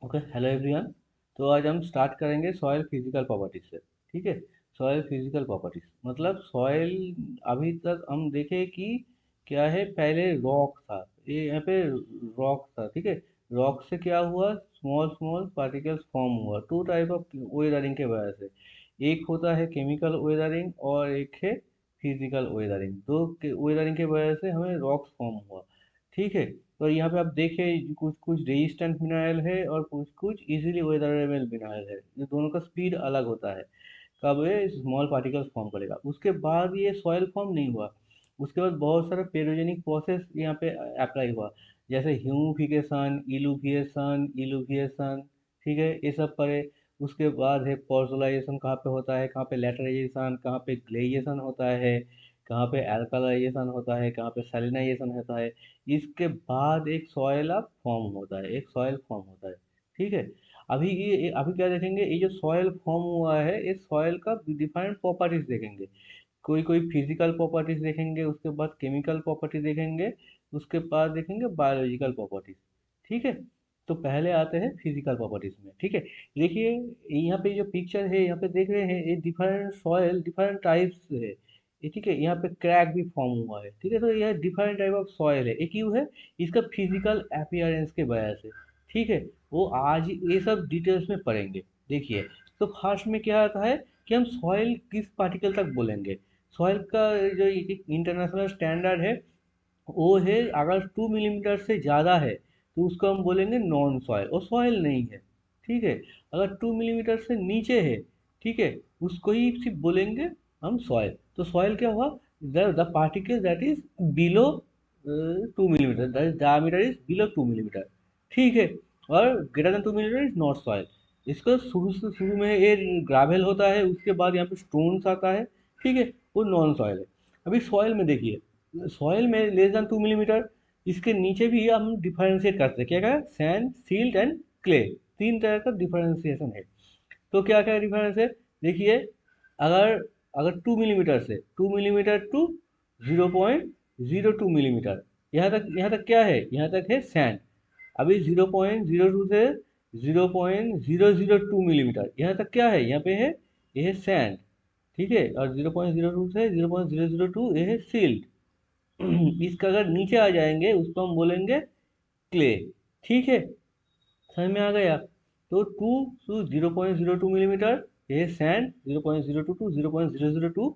Okay, hello everyone. तो आज हम स्टार्ट करेंगे सॉइल फिजिकल प्रॉपर्टीज से। ठीक है। सॉइल फिजिकल प्रॉपर्टीज मतलब सॉइल। अभी तक हम देखे कि क्या है, पहले रॉक था, ये यहाँ पे रॉक था। ठीक है। रॉक से क्या हुआ, स्मॉल स्मॉल पार्टिकल्स फॉर्म हुआ टू टाइप ऑफ वेदरिंग के वजह से। एक होता है केमिकल वेदरिंग और एक है फिजिकल वेदरिंग। तो वेदरिंग के वजह से हमें रॉक्स फॉर्म हुआ। ठीक है। तो यहाँ पे आप देखें, कुछ कुछ रेजिस्टेंट मिनरल है और कुछ कुछ इजीली वेदरेबल मिनरल है। ये दोनों का स्पीड अलग होता है। कब ये स्मॉल पार्टिकल्स फॉर्म करेगा, उसके बाद ये सॉइल फॉर्म नहीं हुआ। उसके बाद बहुत सारा पेरोजेनिक प्रोसेस यहाँ पे अप्लाई हुआ, जैसे ह्यूमिफिकेशन, इलूविएशन इलूविएशन। ठीक है, ये सब पढ़े। उसके बाद है पॉइजलाइजेशन, कहाँ पे होता है, कहाँ पे लेटराइजेशन, कहाँ पे ग्लेजिएशन होता है, कहाँ पे अल्कलाइजेशन होता है, कहाँ पे सैलिनाइजेशन होता है। इसके बाद एक सॉइल अब फॉर्म होता है, एक सॉइल फॉर्म होता है। ठीक है। अभी क्या देखेंगे, ये जो सॉइल फॉर्म हुआ है इस सॉइल का डिफरेंट प्रॉपर्टीज देखेंगे। कोई कोई फिजिकल प्रॉपर्टीज देखेंगे, उसके बाद केमिकल प्रॉपर्टी देखेंगे, उसके बाद देखेंगे बायोलॉजिकल प्रॉपर्टीज। ठीक है। तो पहले आते हैं फिजिकल प्रॉपर्टीज में। ठीक है। देखिए, यहाँ पे जो पिक्चर है, यहाँ पे देख रहे हैं, ये डिफरेंट सॉइल डिफरेंट टाइप्स है। ये ठीक है, यहाँ पे क्रैक भी फॉर्म हुआ है। ठीक है, तो यह डिफरेंट टाइप ऑफ सॉइल है। ये क्यों है, इसका फिजिकल अपीयरेंस के वजह से। ठीक है। वो आज ये सब डिटेल्स में पढ़ेंगे। देखिए, तो फर्स्ट में क्या आता है कि हम सॉइल किस पार्टिकल तक बोलेंगे। सॉइल का जो इंटरनेशनल स्टैंडर्ड है वो है, अगर 2 मिलीमीटर से ज़्यादा है तो उसको हम बोलेंगे नॉन सॉइल, और सॉइल नहीं है। ठीक है। अगर 2 मिलीमीटर से नीचे है, ठीक है, उसको ही सिर्फ बोलेंगे हम सॉइल। तो सॉइल क्या हुआ, the particle that is below 2 millimetre, that diameter is below 2 millimetre. ठीक है। और greater than 2 millimetre is not soil. इसका शुरू में ये ग्रावेल होता है, उसके बाद यहाँ पे स्टोन्स आता है। ठीक है, वो नॉन सॉइल है। अभी सॉइल में देखिए, सॉइल में लेस देन 2 मिलीमीटर, इसके नीचे भी हम डिफरेंशिएट करते हैं, क्या क्या, सैंड, सिल्ट एंड क्ले। तीन तरह का डिफरेंशिएशन है। तो क्या क्या डिफरेंस है, देखिए, अगर अगर 2 मिलीमीटर से 2 मिलीमीटर टू 0.02 मिलीमीटर, यहाँ तक क्या है, यहाँ तक है सैंड। अभी 0.02 से 0.002 मिलीमीटर, यहाँ तक क्या है, यहाँ पे है, ये है सैंड। ठीक है। और 0.02 से 0.002 ये है सिल्ट। इसका अगर नीचे आ जाएंगे उसको हम बोलेंगे क्ले। ठीक है, समझ में आ गया। तो 0.02 मिलीमीटर ये सैंड, 0.02 टू 0.002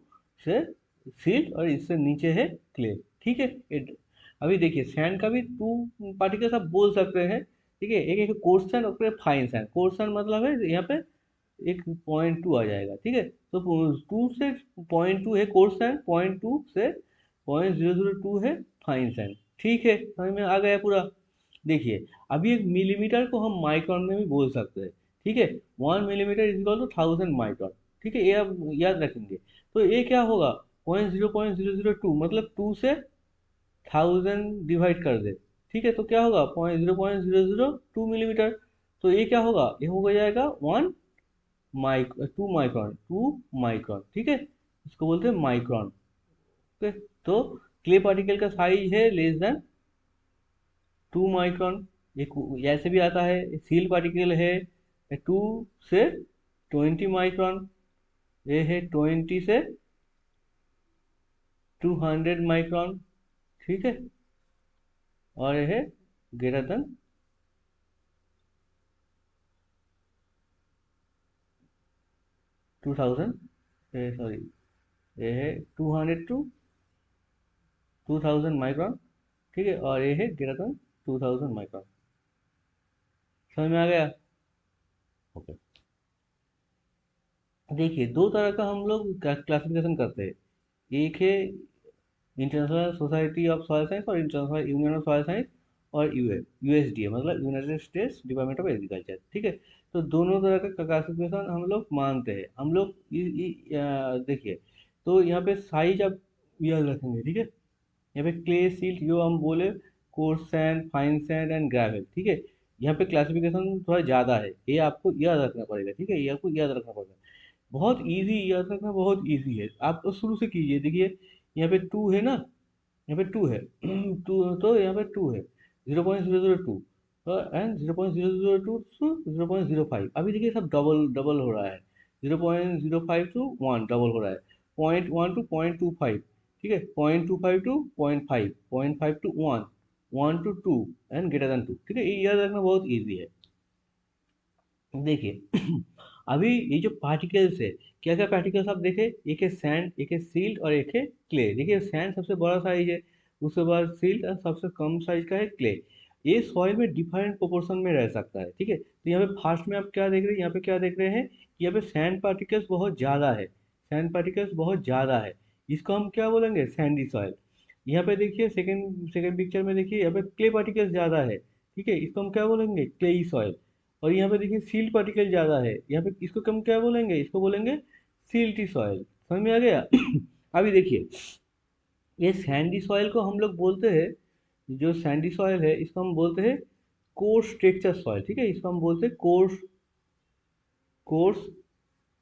से सिल्ट, और इससे नीचे है क्ले। ठीक है। अभी देखिए, सैंड का भी टू पार्टिकल्स आप बोल सकते हैं। ठीक है, एक एक कोर्स सैंड और फाइन सैंड। कोर्स सैंड मतलब है यहाँ पे एक 0.2 आ जाएगा। ठीक है। तो 2 से 0.2 है कोर्स सैंड, 0.2 से 0.002 है फाइन सैंड। ठीक है, समझ में आ गया पूरा। देखिए, अभी एक मिलीमीटर को हम माइक्रोन में भी बोल सकते हैं। ठीक है। 1 millimeter is equal to 1000 micron. ठीक है, ये आप याद रखेंगे। तो ये क्या होगा, 0.002 मतलब 2 से 1000 डिवाइड कर दे। ठीक है, तो क्या होगा, 0.002 मिलीमीटर। तो ये क्या होगा, ये हो जाएगा 2 माइक्रोन। ठीक है, इसको बोलते हैं माइक्रोन। ओके। तो क्ले पार्टिकल का साइज है लेस देन 2 माइक्रोन। एक ऐसे भी आता है, सील पार्टिकल है 2 से 20 माइक्रोन। ये है 20 से 200 माइक्रोन। ठीक है। और ये है ग्रेटर देन 2000, सॉरी, ये है 200 टू 2000 माइक्रोन। ठीक है, और ये है ग्रेटर देन 2000 माइक्रोन। समझ में आ गया। ओके। देखिए, दो तरह का हम लोग क्लासिफिकेशन करते हैं। एक है international society of soil science और international union of soil science, और यूएसडीए मतलब United States Department of Agriculture. ठीक है। तो दोनों तरह का क्लासिफिकेशन हम लोग मानते हैं। हम लोग देखिए, तो यहाँ पे साइज आप याद रखेंगे। ठीक है। यहाँ पे क्ले सील्ट जो हम बोले, coarse sand, fine sand and gravel. ठीक है। यहाँ पे क्लासिफिकेशन थोड़ा ज़्यादा है, ये आपको याद रखना पड़ेगा। ठीक है, ये आपको याद रखना पड़ेगा। बहुत इजी, याद रखना बहुत इजी है। आप तो शुरू से कीजिए। देखिए, यहाँ पे टू है ना, यहाँ पे टू है। टू, तो यहाँ पे टू है 0.002। And 0.002 to 0.05। अभी देखिए सब डबल डबल हो रहा है, 0.05 टू 1 डबल हो रहा है, 0.1 टू 0.25, ठीक है, 0.25 to 0.5, 0.5 to 1, 1 to 2 and greater than 2, ठीक है। ये याद रखना बहुत ईजी है। देखिए अभी ये जो पार्टिकल्स है, क्या क्या पार्टिकल्स आप देखें, एक है सैंड, एक है सिल्ट और एक है क्ले। देखिए सैंड सबसे बड़ा साइज है, उसके बाद सिल्ट और सबसे कम साइज का है क्ले। ये सॉइल में डिफरेंट प्रोपोर्शन में रह सकता है, ठीक है। तो यहाँ पे फर्स्ट में आप क्या देख रहे हैं, यहाँ पे क्या देख रहे हैं कि यहाँ पे सैंड पार्टिकल्स बहुत ज़्यादा है, सैंड पार्टिकल्स बहुत ज़्यादा है, इसको हम क्या बोलेंगे, सैंडी सॉइल। यहाँ पे देखिए सेकंड सेकंड पिक्चर में देखिए यहाँ पे क्ले पार्टिकल्स ज़्यादा है, ठीक है, इसको हम क्या बोलेंगे, क्लेई सॉइल। और यहाँ पे देखिए सील्ट पार्टिकल ज्यादा है, यहाँ पे इसको हम क्या बोलेंगे, इसको बोलेंगे सिल्टी सॉइल। समझ में आ गया? अभी देखिए ये सैंडी सॉइल को हम लोग बोलते हैं, जो सैंडी सॉइल है इसको हम बोलते हैं कोर्स टेक्सचर सॉइल, ठीक है, इसको हम बोलते हैं course course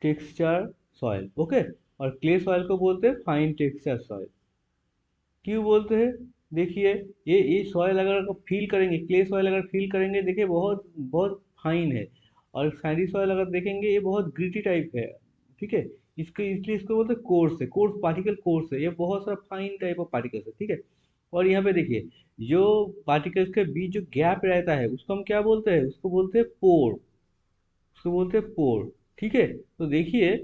texture soil, okay. और क्ले सॉइल को बोलते हैं फाइन टेक्सचर सॉइल। क्यों बोलते हैं? देखिए ये सॉइल अगर आप फील करेंगे, क्ले सॉइल अगर फील करेंगे, देखिए बहुत बहुत फाइन है। और सैंडी सॉइल अगर देखेंगे ये बहुत ग्रिटी टाइप है, ठीक है। इसके इसलिए इसको बोलते हैं कोर्स है, कोर्स पार्टिकल कोर्स है, ये बहुत सारा फाइन टाइप ऑफ पार्टिकल्स है, ठीक है। और यहाँ पे देखिए जो पार्टिकल्स के बीच जो गैप रहता है उसको हम क्या बोलते हैं, उसको बोलते हैं पोर, उसको बोलते हैं पोर, ठीक है। तो देखिए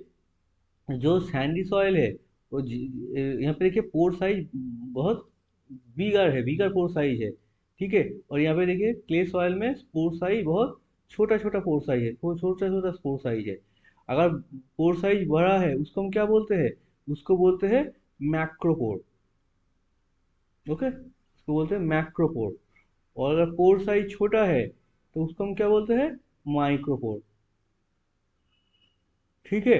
जो सैंडी सॉइल है वो यहाँ पे देखिए पोर साइज बहुत बिगर है, बिगर पोर साइज है, ठीक है। और यहाँ पे देखिए क्ले सॉइल में पोर साइज बहुत छोटा छोटा पोर साइज है, वो छोटा छोटा पोर साइज है। अगर पोर साइज बड़ा है उसको हम क्या बोलते हैं, उसको बोलते हैं मैक्रोपोर, ओके, उसको बोलते हैं मैक्रोपोर। और अगर पोर साइज छोटा है तो उसको हम क्या बोलते हैं, माइक्रोपोर, ठीक है।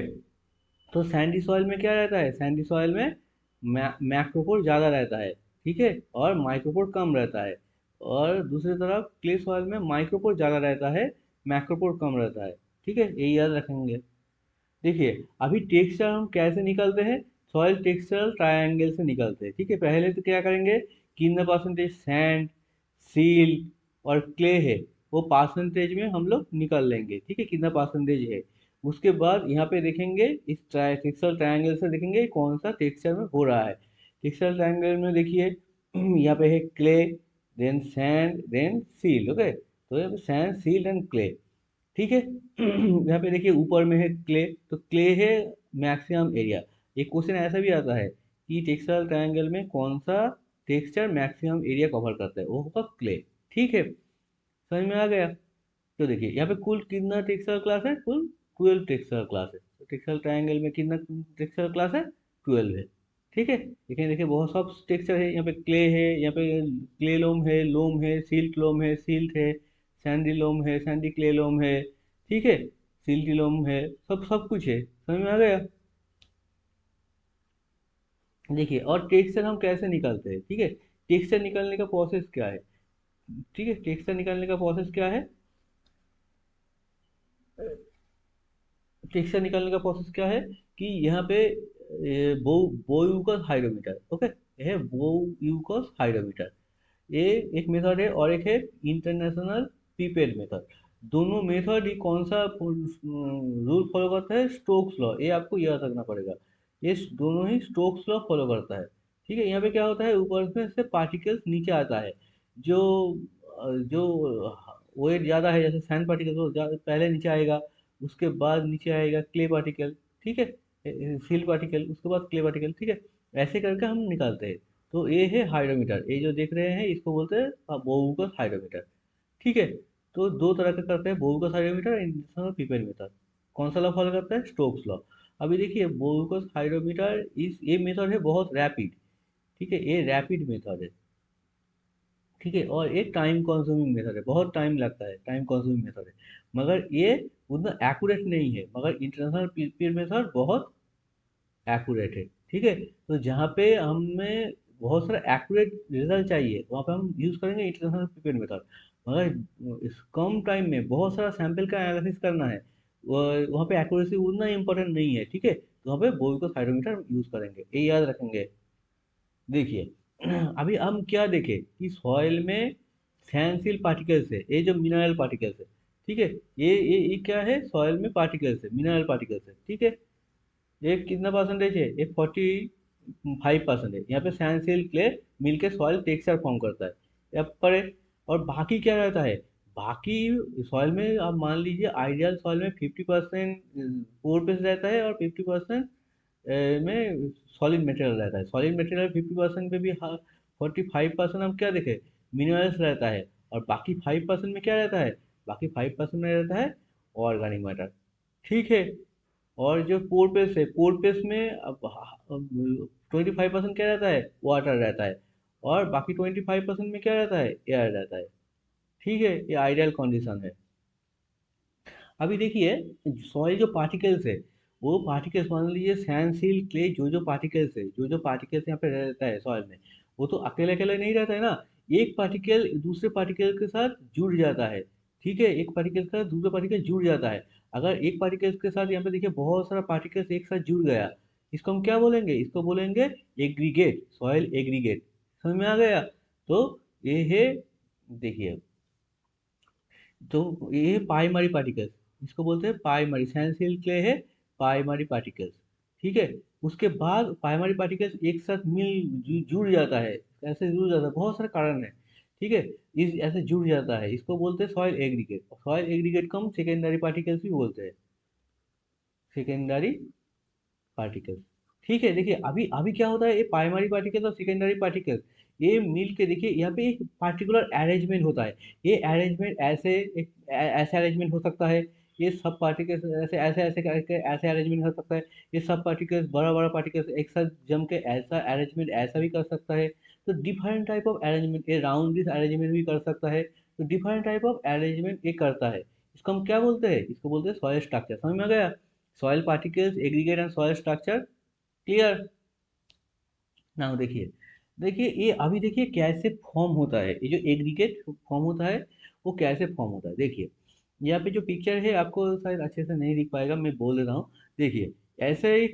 तो सैंडी सॉइल में क्या रहता है, सैंडी सॉइल में मैक्रोपोर ज़्यादा रहता है, ठीक है, और माइक्रोपोर कम रहता है। और दूसरी तरफ क्ले सॉइल में माइक्रोपोर ज़्यादा रहता है, मैक्रोपोर कम रहता है, ठीक है, यही याद रखेंगे। देखिए अभी टेक्सचर हम कैसे निकलते हैं, सॉइल टेक्सचर ट्रायंगल से निकलते हैं, ठीक है। पहले तो क्या करेंगे, कितना परसेंटेज सैंड, सील और क्ले है वो परसेंटेज में हम लोग निकल लेंगे, ठीक है, कितना परसेंटेज है। उसके बाद यहाँ पे देखेंगे इस टेक्सचर ट्रायंगल से देखेंगे कौन सा टेक्सचर में हो रहा है। टेक्सचर ट्रायंगल में देखिए यहाँ पे है clay, then sand, then silt, okay. तो यहाँ पे सैंड, सील एंड क्ले, ठीक है। यहाँ पे देखिए ऊपर में है क्ले, तो क्ले है मैक्सिमम एरिया। एक क्वेश्चन ऐसा भी आता है कि टेक्सचर ट्रायंगल में कौन सा टेक्सचर मैक्सिमम एरिया कवर करता है, वो होगा क्ले, ठीक है। समझ में आ गया? तो देखिए यहाँ पे कुल कितना टेक्सचर क्लास है, कुल 12 टेक्सचर क्लास है। तो टेक्सचर ट्रायंगल में कितना टेक्सचर क्लास है, 12 है, ठीक है। देखिए देखिए बहुत सब टेक्सचर है, यहाँ पे क्ले है, यहाँ पे क्ले लोम है, सिल्ट लोम है, सिल्ट है, सैंडी लोम है, सैंडी क्ले लोम है, ठीक है, सिल्टी लोम है, सब सब कुछ है। समझ में आ गया? देखिए और टेक्सचर हम कैसे निकालते हैं, ठीक है, टेक्सचर निकालने का प्रोसेस क्या है, ठीक है, टेक्सचर निकालने का प्रोसेस क्या है, टेक्सचर निकालने का प्रोसेस क्या है कि यहाँ पे बो बोयूकस हाइड्रोमीटर, ओके, ये है बोयूकस हाइड्रोमीटर, ये एक मेथड है। और एक है इंटरनेशनल पीपेड मेथड। दोनों मेथड ही कौन सा रूल फॉलो करता है, स्टोक्स लॉ, ये आपको याद रखना पड़ेगा। ये दोनों ही स्टोक्स लॉ फॉलो करता है, ठीक है। यहाँ पे क्या होता है, ऊपर में से पार्टिकल्स नीचे आता है, जो जो वेट ज़्यादा है जैसे सैंड पार्टिकल तो पहले नीचे आएगा, उसके बाद नीचे आएगा क्ले पार्टिकल, ठीक है, सील पार्टिकल, उसके बाद क्ले पार्टिकल, ठीक है। ऐसे करके हम निकालते हैं। तो ये है हाइड्रोमीटर, ये जो देख रहे हैं इसको बोलते हैं बोगस हाइड्रोमीटर, ठीक है। तो दो तरह का करते हैं, बोगस हाइड्रोमीटर और इंटरनेशनल पीपेड मेथड। कौन सा लॉ फॉलो करता है, स्टोक्स लॉ। अभी देखिए बोगस हाइड्रोमीटर इस ये मेथड है बहुत रैपिड, ठीक है, ये रैपिड मेथड है, ठीक है। और ये टाइम कंज्यूमिंग मेथड है, बहुत टाइम लगता है, टाइम कंज्यूमिंग मेथड है, मगर ये उतना एक्यूरेट नहीं है, मगर इंटरनेशनल पीपेड मेथड बहुत एक्यूरेट है, ठीक है। तो जहाँ पे हमें बहुत सारा एक्यूरेट रिजल्ट चाहिए वहाँ पे हम यूज़ करेंगे इंटरनेशनल प्रीपेड मेथड। मगर इस कम टाइम में बहुत सारा सैंपल का एनालिसिस करना है, वहाँ पे एक्यूरेसी उतना इम्पोर्टेंट नहीं है, ठीक है, तो वहाँ पे बोई को साइडोमीटर यूज़ करेंगे, ये याद रखेंगे। देखिए अभी हम क्या देखें कि सॉइल में सैंडसील पार्टिकल्स है, ये जो मिनरल पार्टिकल्स है, ठीक है। ये क्या है, सॉइल में पार्टिकल्स है, मिनरल पार्टिकल्स है, ठीक है। ये कितना परसेंटेज है, ये 45% है। यहाँ पे सैंडसील क्ले मिलके सॉइल टेक्सचर फॉर्म करता है यहाँ पर। और बाकी क्या रहता है, बाकी सॉइल में आप मान लीजिए आइडियल सॉइल में 50% पोर बेस रहता है और 50% में सॉलिड मटेरियल रहता है। सॉलिड मटेरियल 50% पे भी 45% हम क्या देखें, मिनरल्स रहता है। और बाकी 5% में क्या रहता है, बाकी 5% में रहता है ऑर्गेनिक मैटर, ठीक है। और जो पोर पेस है, पोर पेस में अब 25% क्या रहता है, वाटर रहता है। और बाकी 25% में क्या रहता है, एयर रहता है, ठीक है। ये आइडियल कंडीशन है। अभी देखिए, सॉइल जो पार्टिकल्स है, वो पार्टिकल्स मान लीजिए सैंड सील क्ले, जो पार्टिकल्स है, जो पार्टिकल्स यहाँ पे रहता है सॉइल में, वो तो अकेले अकेले नहीं रहता है ना। एक पार्टिकल दूसरे पार्टिकल के साथ जुड़ जाता है, ठीक है। एक पार्टिकल के साथ दूसरा पार्टिकल जुड़ जाता है। अगर एक पार्टिकल के साथ यहाँ पे देखिए बहुत सारा पार्टिकल्स एक साथ जुड़ गया, इसको हम क्या बोलेंगे, इसको बोलेंगे एग्रीगेट, सॉइल एग्रीगेट। समझ में आ गया। तो ये है, देखिए, तो ये है प्राइमरी पार्टिकल्स, इसको बोलते हैं प्राइमरी, सैनसिल क्ले है प्राइमरी पार्टिकल्स, ठीक है। उसके बाद प्राइमरी पार्टिकल्स एक साथ जुड़ जाता है, ऐसे जुड़ जाता है, बहुत सारे कारण है, ठीक है। इस ऐसे जुड़ जाता है, इसको बोलते हैं सॉइल एग्रीगेट। सॉइल एग्रीगेट को हम सेकेंडरी पार्टिकल्स भी बोलते हैं, सेकेंडरी पार्टिकल्स, ठीक है। देखिए अभी अभी क्या होता है, ये प्राइमरी पार्टिकल्स और सेकेंडरी पार्टिकल्स ये मिल के देखिए यहाँ पे एक पार्टिकुलर अरेंजमेंट होता है। ये अरेंजमेंट ऐसे अरेंजमेंट हो सकता है, ये सब पार्टिकल्स ऐसे ऐसे ऐसे करके ऐसे अरेंजमेंट हो सकता है। ये सब पार्टिकल्स बड़ा बड़ा पार्टिकल्स एक साथ जम के ऐसा अरेंजमेंट ऐसा भी कर सकता है। तो डिफरेंट टाइप ऑफ अरेंजमेंट, ये राउंड दिस अरेंजमेंट भी कर सकता है। तो डिफरेंट टाइप ऑफ अरेंजमेंट ये करता है। इसको हम क्या बोलते हैं, इसको बोलते हैं सॉइल स्ट्रक्चर। समझ में आ गया, soil particles aggregate and soil structure, clear. Now देखिए, देखिए ये अभी देखिए कैसे फॉर्म होता है, ये जो एग्रीगेट फॉर्म होता है वो कैसे फॉर्म होता है। देखिए यहाँ पे जो पिक्चर है आपको शायद अच्छे से नहीं दिख पाएगा, मैं बोल देता हूँ। देखिए ऐसे ही,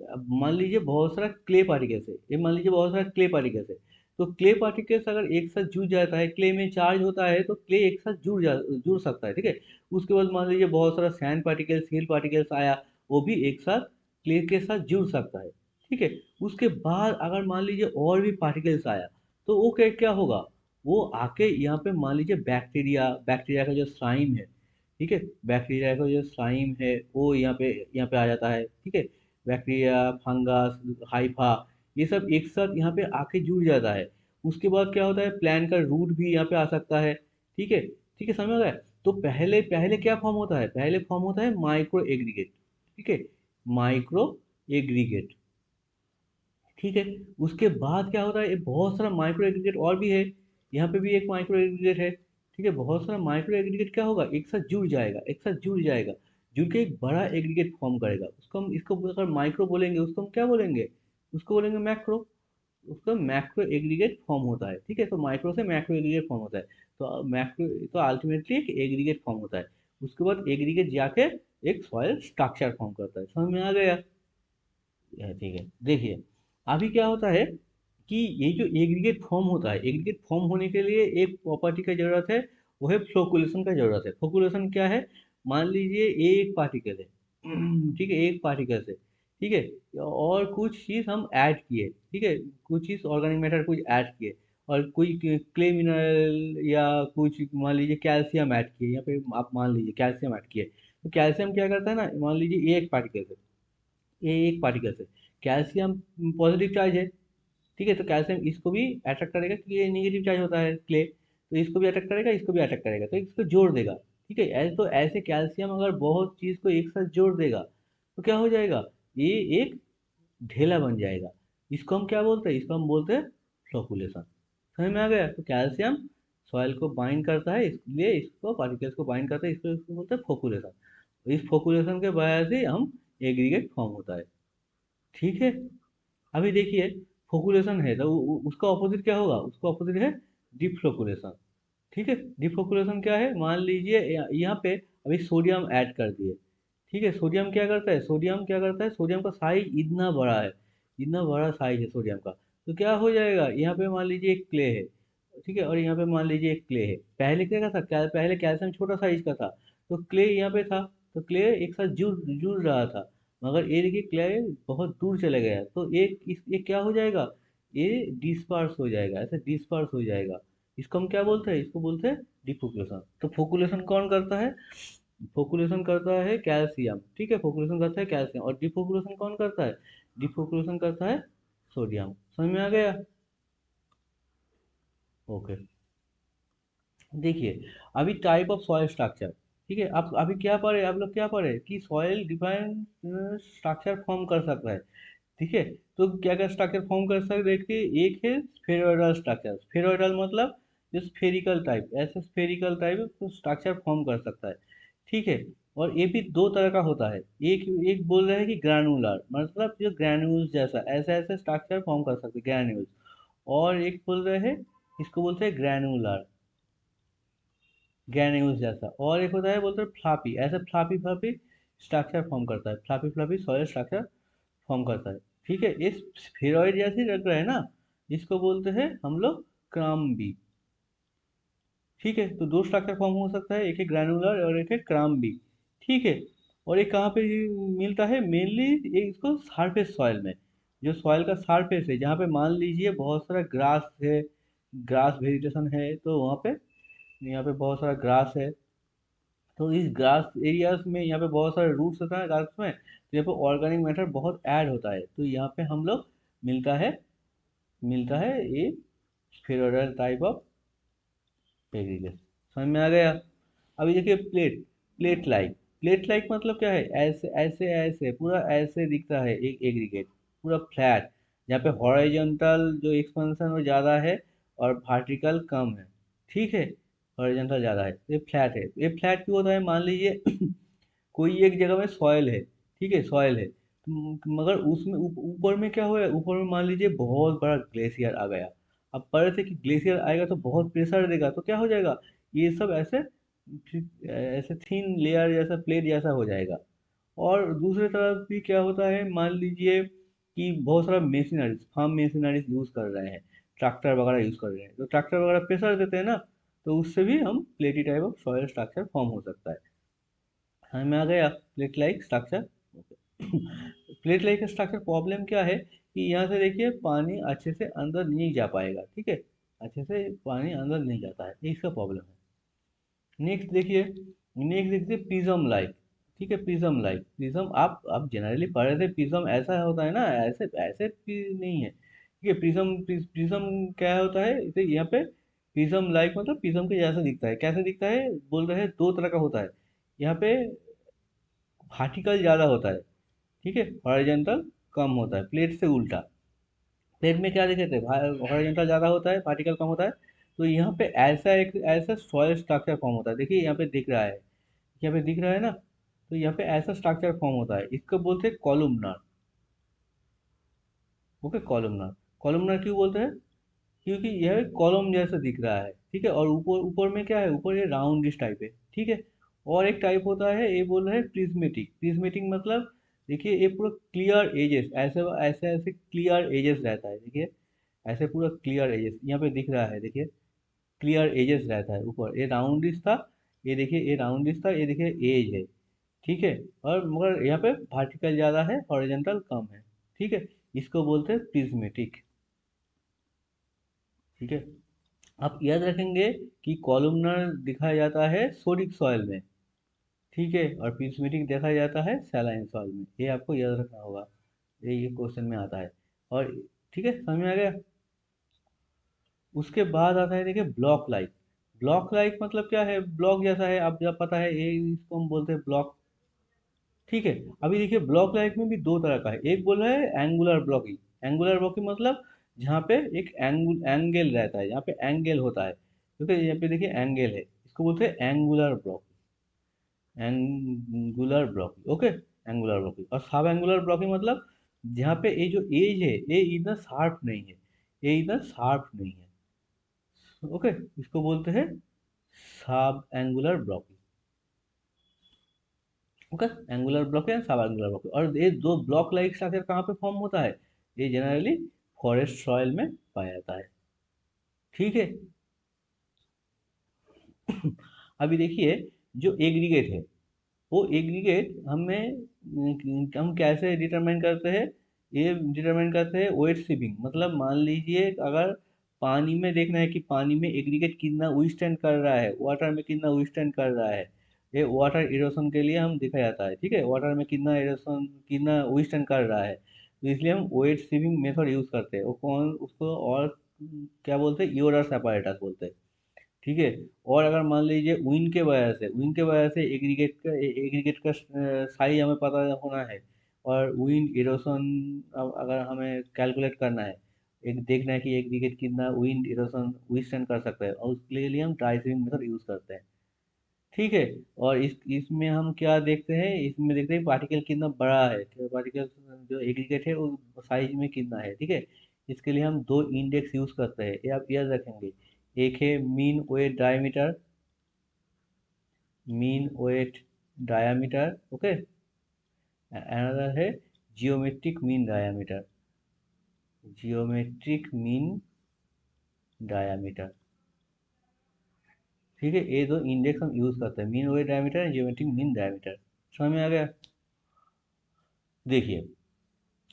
अब मान लीजिए बहुत सारा क्ले पार्टिकल्स है, ये मान लीजिए बहुत सारा क्ले पार्टिकल्स है। तो क्ले पार्टिकल्स अगर एक साथ जुड़ जाता है, क्ले में चार्ज होता है तो क्ले एक साथ जुड़ सकता है, ठीक है। उसके बाद मान लीजिए बहुत सारा सैंड पार्टिकल्स, सील पार्टिकल्स आया, वो भी एक साथ क्ले के साथ जुड़ सकता है, ठीक है। उसके बाद अगर मान लीजिए और भी पार्टिकल्स आया, तो वो क्या क्या होगा, वो आके यहाँ पे मान लीजिए बैक्टीरिया, बैक्टीरिया का जो स्लाइम है, ठीक है, बैक्टीरिया का जो स्लाइम है वो यहाँ पे आ जाता है, ठीक है। बैक्टीरिया, फंगस, हाइफा, ये सब एक साथ यहाँ पे आके जुड़ जाता है। उसके बाद क्या होता है, प्लांट का रूट भी यहाँ पे आ सकता है, ठीक है, ठीक है, समझ में आ गया। तो पहले पहले क्या फॉर्म होता है, पहले फॉर्म होता है माइक्रो एग्रीगेट, ठीक है, माइक्रो एग्रीगेट, ठीक है। उसके बाद क्या होता है, ये बहुत सारा माइक्रो एग्रीगेट और भी है, यहाँ पे भी एक माइक्रो एग्रीगेट है, ठीक है। बहुत सारा माइक्रो एग्रीगेट क्या होगा, एक साथ जुड़ जाएगा, एक साथ जुड़ जाएगा, जुड़ के एक बड़ा एग्रीगेट फॉर्म करेगा। उसको हम, इसको अगर माइक्रो बोलेंगे उसको हम क्या बोलेंगे, उसको बोलेंगे मैक्रो। उसका मैक्रो एग्रीगेट फॉर्म होता है, ठीक है। तो माइक्रो से मैक्रो एग्रीगेट फॉर्म होता है। तो मैक्रो तो अल्टीमेटली एक एग्रीगेट फॉर्म होता है। उसके बाद एग्रीगेट जाके एक सॉइल स्ट्रक्चर फॉर्म करता है। समझ में आ गया, ठीक है। देखिए अभी क्या होता है कि ये जो एग्रीगेट फॉर्म होता है, एग्रीगेट फॉर्म होने के लिए एक प्रॉपर्टी का जरूरत है, वो है फ्लोकुलेशन का जरूरत है। फ्लोकुलेशन क्या है, मान लीजिए ये एक पार्टिकल है, ठीक है, एक पार्टिकल है, ठीक है। और कुछ चीज़ हम ऐड किए, ठीक है, कुछ चीज़ ऑर्गेनिक मैटर कुछ ऐड किए, और कोई क्ले मिनरल या कुछ मान लीजिए कैल्शियम ऐड किए, यहाँ पे आप मान लीजिए कैल्शियम ऐड किए। तो कैल्शियम क्या करता है ना, मान लीजिए ये एक पार्टिकल है, ये एक पार्टिकल है, कैल्शियम पॉजिटिव चार्ज है, ठीक है। तो कैल्शियम इसको भी अट्रैक्ट करेगा क्योंकि ये नेगेटिव चार्ज होता है क्ले, तो इसको भी अट्रैक्ट करेगा, इसको भी अट्रैक्ट करेगा, तो इसको जोड़ देगा, ठीक है। ऐसे तो ऐसे कैल्शियम अगर बहुत चीज़ को एक साथ जोड़ देगा तो क्या हो जाएगा, ये एक ढेला बन जाएगा। इसको हम क्या बोलते हैं, इसको हम बोलते हैं फ्लोकुलेशन। समझ में आ गया। तो कैल्शियम सॉइल को बाइंड करता है, इसलिए इसको पार्टिकल्स को बाइंड करता है, इसको बोलते हैं फोकुलेशन। इस फोकुलेशन के वजह से हम एग्रीगेट फॉर्म होता है, ठीक है। अभी देखिए फोकुलेशन है तो उसका ऑपोजिट क्या होगा, उसका ऑपोजिट है डिफ्लोकुलेशन, ठीक है। डिफ्लोकुलेशन क्या है, मान लीजिए यहाँ पे अभी सोडियम ऐड कर दिए, ठीक है। सोडियम क्या करता है, सोडियम क्या करता है, सोडियम का साइज इतना बड़ा है, इतना बड़ा साइज है सोडियम का। तो क्या हो जाएगा, यहाँ पे मान लीजिए एक क्ले है, ठीक है, और यहाँ पे मान लीजिए एक क्ले है। पहले क्या था, पहले कैल्शियम छोटा साइज का था, तो क्ले यहाँ पे था, तो क्ले एक साथ जुड़ जुड़ रहा था। मगर ये देखिए क्ले बहुत दूर चले गया, तो ये क्या हो जाएगा, ये डिस्पर्स हो जाएगा, ऐसे डिस्पर्स हो जाएगा। इसको हम क्या बोलते हैं, इसको बोलते हैं डिफोकुलेशन। तो फोकुलेशन कौन करता है, फोकुलेशन करता है कैल्शियम, ठीक है, फोकुलेशन करता है कैल्शियम। और डिफोकुलेशन कौन करता है, डिफोकुलेशन करता है सोडियम। समझ में आ गया? ओके। देखिए, अभी टाइप ऑफ सॉइल स्ट्रक्चर, ठीक है, आप अभी क्या पढ़े, आप लोग क्या पढ़े कि सॉइल डिफाइन स्ट्रक्चर फॉर्म कर सकता है। ठीक है, तो क्या क्या स्ट्रक्चर फॉर्म कर सकते हैं, देखिए एक है स्फेरॉइडल स्ट्रक्चर। स्फेरॉइडल मतलब जो स्फेरिकल टाइप, ऐसे स्फेरिकल टाइप स्ट्रक्चर फॉर्म कर सकता है। ठीक है, और ये भी दो तरह का होता है। एक एक बोल रहे हैं कि ग्रैनुलर, मतलब जो ग्रैन्यूल्स जैसा ऐसे ऐसे स्ट्रक्चर फॉर्म कर सकते हैं, ग्रैन्यूल्स। और एक बोल रहे हैं, इसको बोलते हैं ग्रैनुलर, ग्रैन्यूल्स जैसा। और एक होता है बोलते हैं फ्लापी, ऐसे फ्लापी फ्लापी स्ट्रक्चर फॉर्म करता है, floppy floppy soil structure form करता है। ठीक है, इस स्फेरॉइड जैसे लग रहा है ना, इसको बोलते हैं हम लोग क्राम्बी। ठीक है, तो दो स्ट्रक्चर फॉर्म हो सकता है, एक है ग्रैनुलर और एक है क्राम्बी। ठीक है, और ये कहाँ पे मिलता है मेनली, इसको सरफेस सॉइल में, जो सॉइल का सरफेस है, जहाँ पे मान लीजिए बहुत सारा ग्रास है, ग्रास वेजिटेशन है, तो वहाँ पे, यहाँ पे बहुत सारा ग्रास है, तो इस ग्रास एरियाज में यहाँ पे बहुत सारे रूट्स होता है ग्रास में, तो यहाँ पे ऑर्गेनिक मैटर बहुत ऐड होता है, तो यहाँ पे हम लोग मिलता है ये स्फेरॉइडल टाइप ऑफ एग्रीगेट। समझ में आ गया? अभी देखिए प्लेट, प्लेट लाइक मतलब क्या है, ऐसे ऐसे ऐसे पूरा ऐसे दिखता है एक एग्रीगेट, पूरा फ्लैट, जहाँ पे हॉरिजॉन्टल जो एक्सपेंशन वो ज़्यादा है और वर्टिकल कम है। ठीक है, हॉरिजॉन्टल ज़्यादा है, ये फ्लैट है। ये फ्लैट क्यों होता है, मान लीजिए कोई एक जगह में सॉइल है, ठीक है, सॉइल है, मगर उसमें ऊपर में क्या हुआ है, ऊपर में मान लीजिए बहुत बड़ा ग्लेशियर आ गया। अब पढ़ रहे थे कि ग्लेशियर आएगा तो बहुत प्रेशर देगा, तो क्या हो जाएगा, ये सब ऐसे ऐसे थीन लेयर जैसा, प्लेट जैसा हो जाएगा। और दूसरी तरफ भी क्या होता है, मान लीजिए कि बहुत सारा मशीनरीज, फार्म मशीनरीज यूज़ कर रहे हैं, ट्रैक्टर वगैरह यूज़ कर रहे हैं, तो ट्रैक्टर वगैरह प्रेशर देते हैं ना, तो उससे भी हम प्लेटी type of soil structure form हो सकता है। समझ में आ गया plate like structure? Plate like structure problem क्या है कि यहाँ से देखिए पानी अच्छे से अंदर नहीं जा पाएगा, ठीक है, अच्छे से पानी अंदर नहीं जाता है, ये इसका प्रॉब्लम है। नेक्स्ट देखिए प्रिज्म लाइक। ठीक है, प्रिज्म लाइक, प्रिज्म आप जनरली पढ़ रहे थे, प्रिज्म ऐसा होता है ना, ऐसे ऐसे नहीं है। ठीक है, प्रिज्म प्रिज्म क्या होता है, इसे यहाँ पे प्रिज्म लाइक मतलब प्रिज्म के जैसा दिखता है। कैसे दिखता है, बोल रहे हैं दो तरह का होता है। यहाँ पे वर्टिकल ज़्यादा होता है, ठीक है, हॉरिजॉन्टल कम होता है, प्लेट से उल्टा। प्लेट में क्या देखे थे, हॉरिजॉन्टल ज़्यादा होता है, वर्टिकल कम होता है। तो यहाँ पे ऐसा एक ऐसा सॉइल स्ट्रक्चर फॉर्म होता है, देखिए यहाँ पे दिख रहा है, यहाँ पे दिख रहा है ना, तो यहाँ पे ऐसा स्ट्रक्चर फॉर्म होता है, इसको बोलते हैं कॉलमनर। Okay, columnar. कॉलमनर क्यों बोलते हैं, क्योंकि यह कॉलम जैसा दिख रहा है, ठीक है, और ऊपर ऊपर में क्या है, ऊपर ये राउंडिश टाइप है। ठीक है, और एक टाइप होता है, ये बोल रहे हैं प्रिज्मेटिक। प्रिज्मेटिक मतलब देखिए ये पूरा क्लियर एजेस, ऐसे ऐसे ऐसे क्लियर एजेस रहता है, देखिए ऐसे पूरा क्लियर एजेस यहाँ पे दिख रहा है, देखिए क्लियर एजेस रहता है। ऊपर ये राउंडिश था, ये देखिए ये राउंडिश था, ये देखिए एज है। ठीक है, और मगर यहाँ पे वर्टिकल ज़्यादा है, हॉरिजॉन्टल कम है। ठीक है, इसको बोलते हैं प्रिज्मेटिक। ठीक है, आप याद रखेंगे कि कॉलमनर दिखाया जाता है सोडिक सॉइल में, ठीक है, और प्रिज्मेटिक देखा जाता है सैलाइन सॉइल में, ये आपको याद रखना होगा, ये क्वेश्चन में आता है। और ठीक है, समझ में आ गया? उसके बाद आता है देखिए ब्लॉक लाइक। ब्लॉक लाइक मतलब क्या है, ब्लॉक जैसा है, आप जब पता है ये, इसको हम बोलते हैं ब्लॉक। ठीक है, अभी देखिए ब्लॉक लाइक में भी दो तरह का है, एक बोल रहा है एंगुलर ब्लॉकिंग। एंगुलर ब्लॉकिंग मतलब जहाँ पे एक एंगल रहता है, जहाँ पे एंगल होता है, क्योंकि यहाँ पे देखिए एंगल है, इसको बोलते हैं angular block, angular blocking. Okay, angular blocking. और सब एंगुलर ब्लॉकिंग मतलब जहाँ पे ये जो एज है ये इतना शार्प नहीं है, ये इतना शार्प नहीं है। ओके, इसको बोलते हैं सब angular blocking. Okay, angular block है, सब एंगुलर ब्लॉक। और ये दो ब्लॉक लाइक स्ट्रक्चर कहाँ पे फॉर्म होता है, ये जनरली फॉरेस्ट सॉइल में पाया जाता है। ठीक है, अभी देखिए, जो एग्रीगेट है, वो एग्रीगेट हम कैसे डिटरमाइन करते हैं? ये डिटरमाइन करते हैं वेट शिपिंग, मतलब मान लीजिए अगर पानी में देखना है कि पानी में एग्रीगेट कितना विथस्टैंड कर रहा है, वाटर में कितना विथस्टैंड कर रहा है। ये वाटर इरोशन के लिए हम देखा जाता है, ठीक है, वाटर में कितना इरोशन कितना विथस्टैंड कर रहा है, तो इसलिए हम वेट शिपिंग मेथड यूज करते हैं। वो कौन उसको और क्या बोलते हैं? ईओडस apparatus बोलते हैं, ठीक है। और अगर मान लीजिए विंड के वजह से एग्रीगेट का साइज हमें पता होना है, और विंड इरोशन अगर हमें कैलकुलेट करना है, एक देखना है कि एग्रीगेट कितना विंड इरोशन विथस्टैंड कर सकता है, और उसके लिए हम ट्राई सेविंग मेथड यूज करते हैं, ठीक है। और इस इसमें हम क्या देखते हैं? इसमें देखते हैं पार्टिकल कितना बड़ा है, पार्टिकल जो एग्रीगेट है वो साइज में कितना है, ठीक है। इसके लिए हम दो इंडेक्स यूज करते हैं, ये आप याद रखेंगे। एक है mean weight diameter, okay. Another है geometric mean diameter, geometric mean diameter, ठीक है। ये दो इंडेक्स हम यूज करते हैं, mean weight diameter and geometric mean diameter. समझ में आ गया? देखिए,